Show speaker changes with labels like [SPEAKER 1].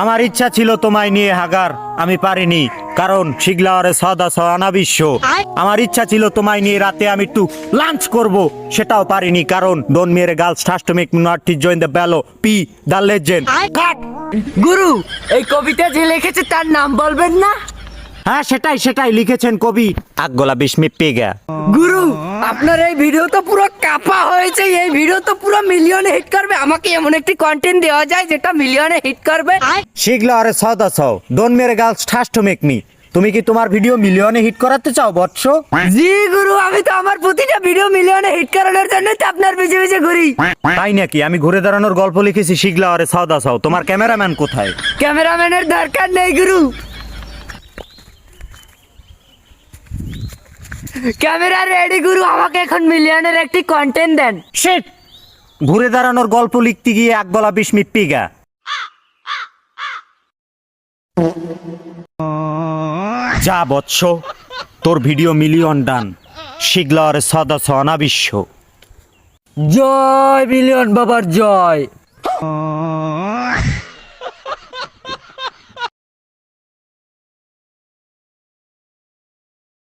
[SPEAKER 1] আমার ইচ্ছা ছিল তোমায় নিয়ে হাগার, আমি পারিনি কারণ শিগলাওয়ারে সদা সহানা বিশ্ব। আমার ইচ্ছা ছিল তোমায় নিয়ে রাতে আমি একটু লাঞ্চ করব, সেটাও পারিনি কারণ don't marry girls trust to make me not join the below P the legend.
[SPEAKER 2] গুরু, এই কবিতা যে লিখেছে তার নাম বলবেন না?
[SPEAKER 1] হ্যাঁ সেটাই লিখেছেন কবি আকগোলা বিস্মি পেগা।
[SPEAKER 2] গুরু, আপনার এই ভিডিও তো পুরো কাপা হয়েছে, এই ভিডিও তো পুরো মিলিয়নে হিট করবে। আমাকে এমন একটি কন্টেন্ট দেওয়া যায় যেটা মিলিয়নে হিট করবে।
[SPEAKER 1] শিগলাওয়ারে সদা সও don't marry girls trust to make me. তুমি কি তোমার ভিডিও মিলিয়নে হিট করাতে চাও বৎস?
[SPEAKER 2] জি গুরু, আমি তো আমার প্রতিটা ভিডিও মিলিয়নে হিট করানোর জন্য তো আপনার পিছে পিছে ঘুরি।
[SPEAKER 1] তাই নাকি? আমি ঘুরে দাঁড়ানোর গল্প লিখেছি শিগলাওয়ারে সদা সও। তোমার ক্যামেরাম্যান কোথায়?
[SPEAKER 2] ক্যামেরাম্যানের দরকার নেই গুরু, ক্যামেরা রেডি গুরু। আমাকে এখন মিলিয়নের একটি কন্টেন্ট দেন।
[SPEAKER 1] শিট! ঘুরে দাঁড়ানোর গল্প লিখতে গিয়ে আকগোলা বিস্মি পেগা। যা বৎস, তোর ভিডিও মিলিয়ন ডান। শিগলাওয়ারে সদা সহানা বিশ্ব।
[SPEAKER 2] জয় মিলিয়ন বাবার জয়।